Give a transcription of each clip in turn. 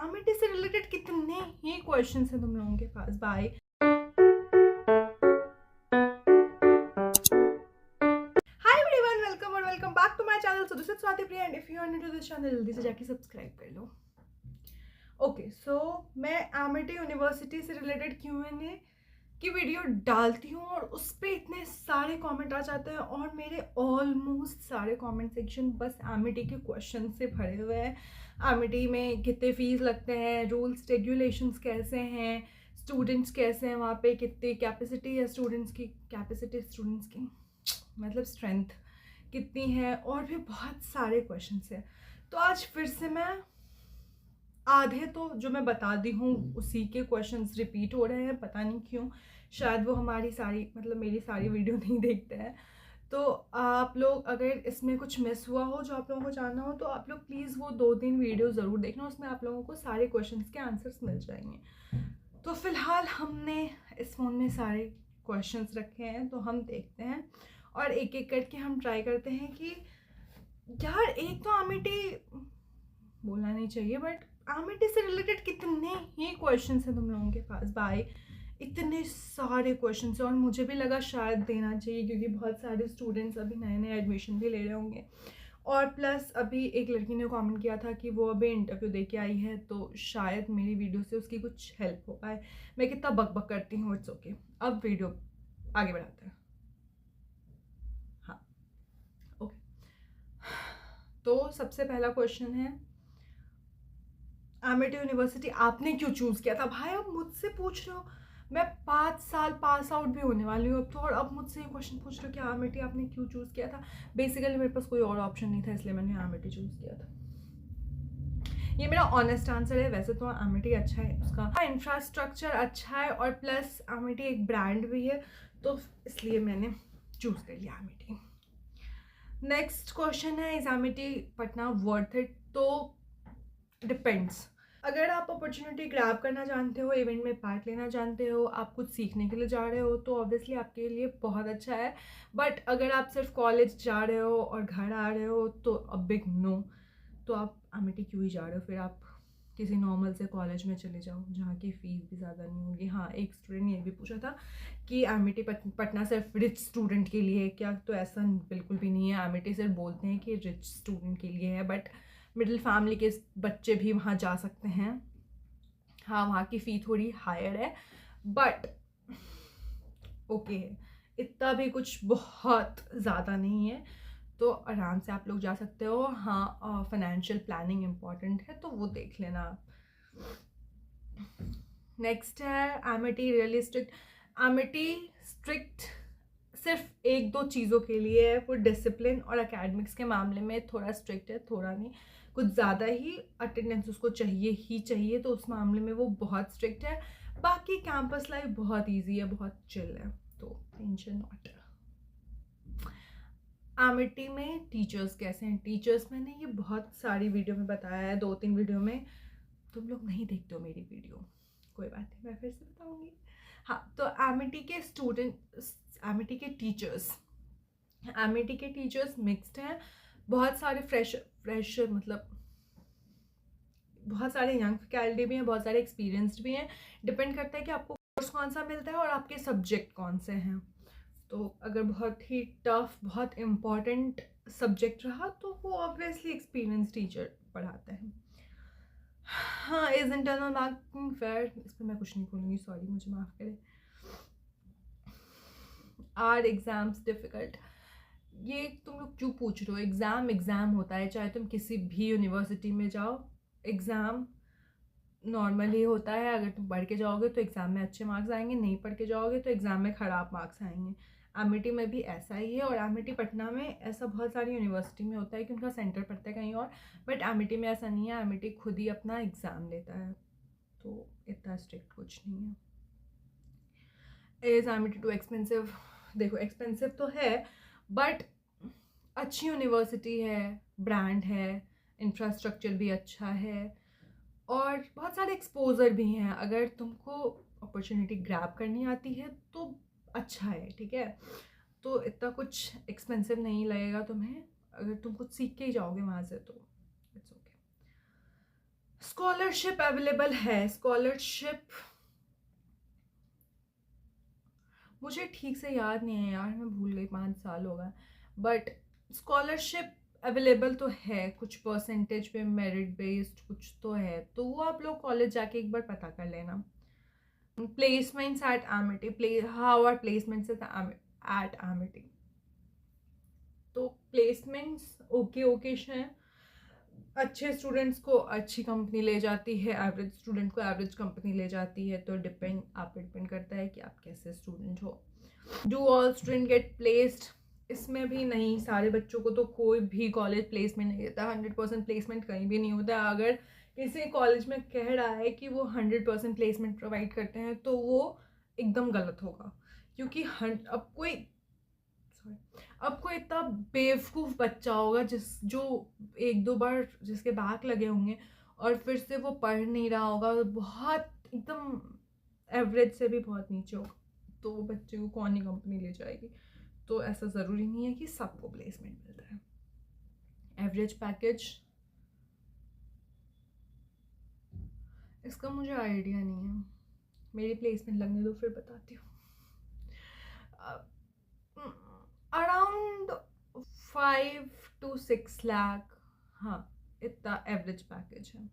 Amity से related कितने ही questions हैं तुम लोगों के पास भाई। हाय एवरीवन, वेलकम और welcome back to my channel. So this is Swati Priya and if you are new to this channel जल्दी से जाके सब्सक्राइब कर लो। ओके, सो मैं एमिटी यूनिवर्सिटी से रिलेटेड Q&A की वीडियो डालती हूँ और उस पर इतने सारे कमेंट आ जाते हैं और मेरे ऑलमोस्ट सारे कमेंट सेक्शन बस एमिटी के क्वेश्चन से भरे हुए हैं। एमिटी में कितने फीस लगते हैं, रूल्स रेगुलेशंस कैसे हैं, स्टूडेंट्स कैसे हैं, वहाँ पे कितनी कैपेसिटी है स्टूडेंट्स की मतलब स्ट्रेंथ कितनी है, और भी बहुत सारे क्वेश्चंस हैं। तो आज फिर से मैं आधे तो जो मैं बता दी हूँ उसी के क्वेश्चंस रिपीट हो रहे हैं, पता नहीं क्यों। शायद वो हमारी सारी मेरी सारी वीडियो नहीं देखते हैं। तो आप लोग अगर इसमें कुछ मिस हुआ हो जो आप लोगों को जानना हो तो आप लोग प्लीज़ वो 2-3 वीडियो ज़रूर देखना, उसमें आप लोगों को सारे क्वेश्चंस के आंसर्स मिल जाएंगे। तो फिलहाल हमने इस फ़ोन में सारे क्वेश्चंस रखे हैं, तो हम देखते हैं और एक एक करके हम ट्राई करते हैं कि यार एक तो एमिटी बोलना नहीं चाहिए बट एमिटी से रिलेटेड कितने ही क्वेश्चंस हैं तुम लोगों के पास भाई। इतने सारे क्वेश्चंस हैं और मुझे भी लगा शायद देना चाहिए क्योंकि बहुत सारे स्टूडेंट्स अभी नए नए एडमिशन भी ले रहे होंगे। और प्लस अभी एक लड़की ने कमेंट किया था कि वो अभी इंटरव्यू दे के आई है, तो शायद मेरी वीडियो से उसकी कुछ हेल्प हो पाए। मैं कितना बक करती हूँ, इट्स ओके। अब वीडियो आगे बढ़ाते हैं। हाँ, ओके। तो सबसे पहला क्वेश्चन है, एमिटी यूनिवर्सिटी आपने क्यों चूज़ किया था? भाई अब मुझसे पूछ रहे हो, मैं 5 साल पास आउट भी होने वाली हूँ अब तो, और अब मुझसे ये क्वेश्चन पूछ रहे हो कि एमिटी आपने क्यों चूज़ किया था। बेसिकली मेरे पास कोई और ऑप्शन नहीं था, इसलिए मैंने एमिटी चूज़ किया था। ये मेरा ऑनेस्ट आंसर है। वैसे तो एमिटी अच्छा है, उसका इंफ्रास्ट्रक्चर अच्छा है और प्लस एमिटी एक ब्रांड भी है, तो इसलिए मैंने चूज़ कर लिया एमिटी। नेक्स्ट क्वेश्चन है, is Amity Patna worth it? तो डिपेंड्स। अगर आप अपॉर्चुनिटी ग्रैब करना जानते हो, इवेंट में पार्ट लेना जानते हो, आप कुछ सीखने के लिए जा रहे हो, तो ऑब्वियसली आपके लिए बहुत अच्छा है। बट अगर आप सिर्फ कॉलेज जा रहे हो और घर आ रहे हो तो अ बिग नो। तो आप एमिटी क्यों ही जा रहे हो? फिर आप किसी नॉर्मल से कॉलेज में चले जाओ जहाँ की फ़ीस भी ज़्यादा नहीं होगी। हाँ, एक स्टूडेंट ने ये भी पूछा था कि एमिटी पटना सिर्फ रिच स्टूडेंट के लिए है क्या? तो ऐसा बिल्कुल भी नहीं है। एमिटी सिर्फ बोलते हैं कि रिच स्टूडेंट के लिए है, बट मिडिल फैमिली के बच्चे भी वहाँ जा सकते हैं। हाँ, वहाँ की फ़ी थोड़ी हायर है बट ओके है, इतना भी कुछ बहुत ज़्यादा नहीं है, तो आराम से आप लोग जा सकते हो। हाँ, फाइनेंशियल प्लानिंग इम्पॉर्टेंट है तो वो देख लेना आप। नेक्स्ट है, एमिटी रियलिस्टिक? एमिटी स्ट्रिक्ट सिर्फ 1-2 चीज़ों के लिए है, वो डिसिप्लिन और एकेडमिक्स के मामले में थोड़ा स्ट्रिक्ट है, थोड़ा नहीं कुछ ज़्यादा ही। अटेंडेंस उसको चाहिए ही चाहिए, तो उस मामले में वो बहुत स्ट्रिक्ट है। बाकी कैंपस लाइफ बहुत ईजी है, बहुत चिल है, तो टेंशन नॉट। एमिटी में टीचर्स कैसे हैं? टीचर्स मैंने ये बहुत सारी वीडियो में बताया है, 2-3 वीडियो में। तुम लोग नहीं देखते हो मेरी वीडियो, कोई बात नहीं, मैं फिर से बताऊंगी। हाँ, तो एमिटी के टीचर्स मिक्स्ड हैं। बहुत सारे फ्रेशर मतलब बहुत सारे यंग फैकल्टी भी हैं, बहुत सारे एक्सपीरियंस्ड भी हैं। डिपेंड करता है कि आपको कोर्स कौन सा मिलता है और आपके सब्जेक्ट कौन से हैं। तो अगर बहुत ही टफ, बहुत इम्पॉर्टेंट सब्जेक्ट रहा तो वो ऑब्वियसली एक्सपीरियंस टीचर पढ़ाते हैं। हाँ, इज इंटरनल मार्किंग फेयर? इस पर मैं कुछ नहीं बोलूँगी, सॉरी, मुझे माफ़ करें। Are exams difficult? ये तुम लोग क्यों पूछ रहे हो? एग्ज़ाम होता है, चाहे तुम किसी भी यूनिवर्सिटी में जाओ, एग्ज़ाम नॉर्मल ही होता है। अगर तुम पढ़ के जाओगे तो एग्ज़ाम में अच्छे मार्क्स आएंगे, नहीं पढ़ के जाओगे तो एग्ज़ाम में ख़राब मार्क्स आएंगे। एमिटी में भी ऐसा ही है, और एमिटी पटना में ऐसा बहुत सारी यूनिवर्सिटी में होता है कि उनका सेंटर पड़ता है कहीं और, बट एमिटी में ऐसा नहीं है। एमिटी खुद ही अपना एग्ज़ाम लेता है, तो इतना स्ट्रिक्ट कुछ नहीं है। Is Amity too expensive? देखो, एक्सपेंसिव तो है बट अच्छी यूनिवर्सिटी है, ब्रांड है, इंफ्रास्ट्रक्चर भी अच्छा है और बहुत सारे एक्सपोजर भी हैं। अगर तुमको अपॉर्चुनिटी ग्रैब करनी आती है तो अच्छा है, ठीक है। तो इतना कुछ एक्सपेंसिव नहीं लगेगा तुम्हें, अगर तुम कुछ सीख के ही जाओगे वहाँ से तो इट्स ओके। स्कॉलरशिप अवेलेबल है। स्कॉलरशिप मुझे ठीक से याद नहीं है यार, मैं भूल गई, 5 साल हो गए। बट स्कॉलरशिप अवेलेबल तो है, कुछ परसेंटेज पे मेरिट बेस्ड कुछ तो है, तो वो आप लोग कॉलेज जाके एक बार पता कर लेना। Placements at Amity, how are placements at Amity? तो प्लेसमेंट्स ओके हैं, अच्छे स्टूडेंट्स को अच्छी कंपनी ले जाती है, एवरेज स्टूडेंट को एवरेज कंपनी ले जाती है। तो डिपेंड करता है कि आप कैसे स्टूडेंट हो। Do all student get placed? इसमें भी नहीं, सारे बच्चों को तो कोई भी कॉलेज प्लेसमेंट नहीं देता। 100% प्लेसमेंट कहीं भी नहीं होता। अगर किसी कॉलेज में कह रहा है कि वो 100% प्लेसमेंट प्रोवाइड करते हैं तो वो एकदम गलत होगा, क्योंकि अब कोई इतना बेवकूफ़ बच्चा होगा जो 1-2 बार जिसके बैक लगे होंगे और फिर से वो पढ़ नहीं रहा होगा, बहुत एकदम एवरेज से भी बहुत नीचे होगा, तो वो बच्चे को कौन ही कंपनी ले जाएगी। तो ऐसा ज़रूरी नहीं है कि सबको प्लेसमेंट मिलता है। एवरेज पैकेज, इसका मुझे आइडिया नहीं है, मेरी प्लेसमेंट लगने दो फिर बताती हूँ। अराउंड 5 to 6 लाख, हाँ इतना एवरेज पैकेज है।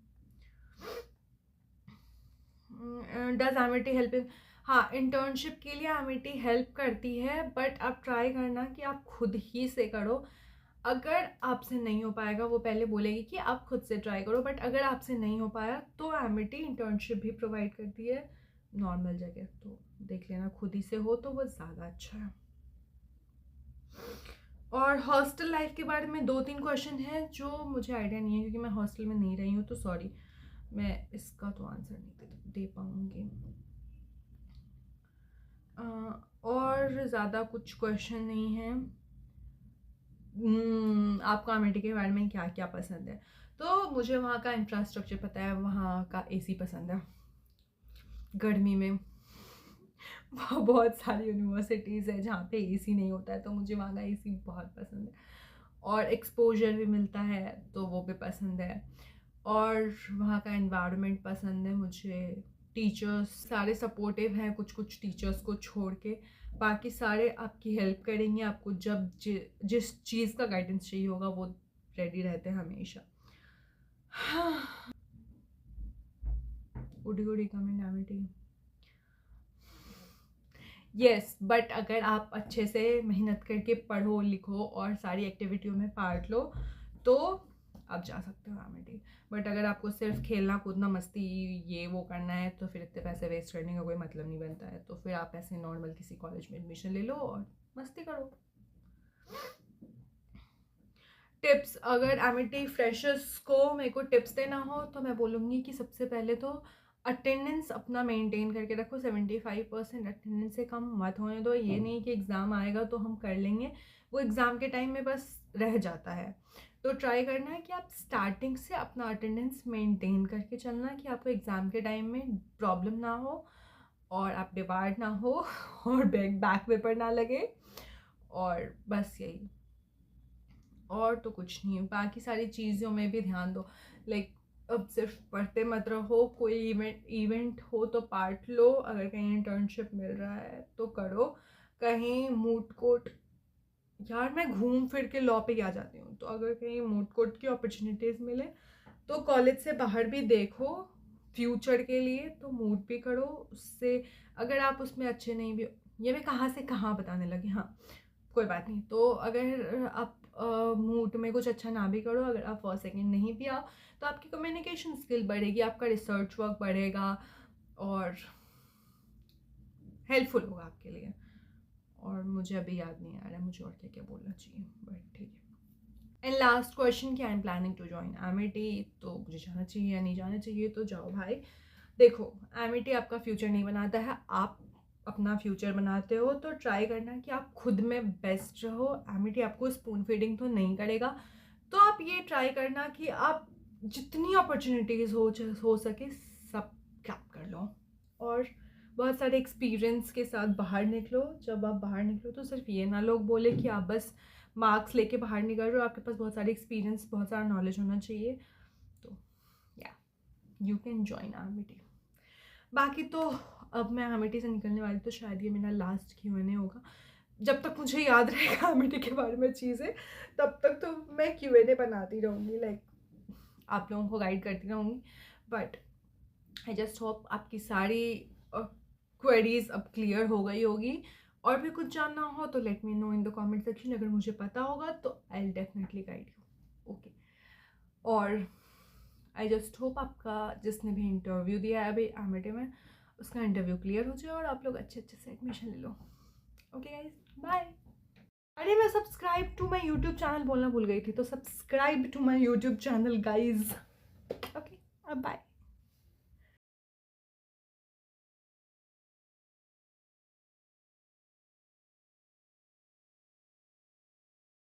Does Amity help in? हाँ, इंटर्नशिप के लिए एमिटी हेल्प करती है, बट आप ट्राई करना कि आप खुद ही से करो। अगर आपसे नहीं हो पाएगा, वो पहले बोलेगी कि आप खुद से ट्राई करो, बट अगर आपसे नहीं हो पाया तो एमिटी इंटर्नशिप भी प्रोवाइड करती है नॉर्मल जगह, तो देख लेना खुद ही से हो तो वो ज़्यादा अच्छा है। और हॉस्टल लाइफ के बारे में 2-3 क्वेश्चन हैं जो मुझे आइडिया नहीं है, क्योंकि मैं हॉस्टल में नहीं रही हूँ, तो सॉरी, मैं इसका तो आंसर नहीं दे पाऊँगी। और ज़्यादा कुछ क्वेश्चन नहीं है। आपको अमेठी के बारे में क्या क्या पसंद है? तो मुझे वहाँ का इंफ्रास्ट्रक्चर पता है, वहाँ का एसी पसंद है गर्मी में। बहुत सारी यूनिवर्सिटीज़ है जहाँ पे एसी नहीं होता है, तो मुझे वहाँ का एसी बहुत पसंद है। और एक्सपोजर भी मिलता है तो वो भी पसंद है। और वहाँ का एनवायरनमेंट पसंद है मुझे। टीचर्स सारे सपोर्टिव हैं, कुछ टीचर्स को छोड़ के, बाकी सारे आपकी हेल्प करेंगे। आपको जब जिस चीज़ का गाइडेंस चाहिए होगा वो रेडी रहते हैं हमेशा। Would you recommend Amity? Yes, but अगर आप अच्छे से मेहनत करके पढ़ो लिखो और सारी एक्टिविटियों में पार्ट लो तो आप जा सकते हो एमिटी। बट अगर आपको सिर्फ खेलना कूदना मस्ती ये वो करना है तो फिर इतने पैसे वेस्ट करने का कोई मतलब नहीं बनता है। तो फिर आप ऐसे नॉर्मल किसी कॉलेज में एडमिशन ले लो और मस्ती करो। टिप्स, अगर एमिटी फ्रेशर्स को मेरे को टिप्स देना हो तो मैं बोलूँगी कि सबसे पहले तो अटेंडेंस अपना मेंटेन करके रखो। 75% अटेंडेंस से कम मत होने दो। ये नहीं कि एग्ज़ाम आएगा तो हम कर लेंगे, वो एग्ज़ाम के टाइम में बस रह जाता है। तो ट्राई करना है कि आप स्टार्टिंग से अपना अटेंडेंस मेंटेन करके चलना, कि आपको एग्ज़ाम के टाइम में प्रॉब्लम ना हो और आप डिबार्ड ना हो और बैक पेपर ना लगे, और बस यही। और तो कुछ नहीं, बाकी सारी चीज़ों में भी ध्यान दो। लाइक अब सिर्फ पढ़ते मत रहो, कोई इवेंट हो तो पार्ट लो, अगर कहीं इंटर्नशिप मिल रहा है तो करो, कहीं मूड कोर्ट, यार मैं घूम फिर के लॉ पे आ जाती हूँ, तो अगर कहीं मूड कोर्ट की अपॉर्चुनिटीज़ मिले तो कॉलेज से बाहर भी देखो फ्यूचर के लिए, तो मूड भी करो उससे। अगर आप उसमें अच्छे नहीं भी, ये मैं कहाँ से कहाँ बताने लगी, हाँ कोई बात नहीं। तो अगर आप मूड में कुछ अच्छा ना भी करो, अगर आप फर्स्ट सेकंड नहीं भी आओ तो आपकी कम्युनिकेशन स्किल बढ़ेगी, आपका रिसर्च वर्क बढ़ेगा और हेल्पफुल होगा आपके लिए। और मुझे अभी याद नहीं आ रहा है मुझे और क्या क्या बोलना चाहिए, बट ठीक है। एंड लास्ट क्वेश्चन कि I am planning to join Amity, तो मुझे जाना चाहिए या नहीं जाना चाहिए? तो जाओ भाई। देखो, एमिटी आपका फ्यूचर नहीं बनाता है, आप अपना फ्यूचर बनाते हो, तो ट्राई करना कि आप खुद में बेस्ट रहो। एमिटी आपको स्पून फीडिंग तो नहीं करेगा, तो आप ये ट्राई करना कि आप जितनी अपॉर्चुनिटीज़ हो सके सब ग्रैब कर लो, और बहुत सारे एक्सपीरियंस के साथ बाहर निकलो। जब आप बाहर निकलो तो सिर्फ ये ना लोग बोले कि आप बस मार्क्स लेके बाहर निकल रहे हो, आपके पास बहुत सारे एक्सपीरियंस बहुत सारा नॉलेज होना चाहिए। तो या यू कैन जॉइन आमिटी। बाकी तो अब मैं आमिटी से निकलने वाली, तो शायद ये मेरा लास्ट Q&A होगा। जब तक मुझे याद रहेगा आमिटी के बारे में चीज़ें, तब तक तो मैं Q&A बनाती रहूँगी, लाइक आप लोगों को गाइड करती रहूँगी। बट आई जस्ट होप आपकी सारी क्वेरीज अब क्लियर हो गई होगी। और भी कुछ जानना हो तो let me know in the comment section. अगर मुझे पता होगा तो I will definitely guide you. Okay, और आई जस्ट होप आपका जिसने भी इंटरव्यू दिया है अभी आमिटी में, उसका इंटरव्यू क्लियर हो जाए और आप लोग अच्छे से एडमिशन ले लो। Okay guys, bye. अरे मैं subscribe to my YouTube channel बोलना भूल गई थी, तो subscribe to my YouTube channel guys. Okay, अब बाय।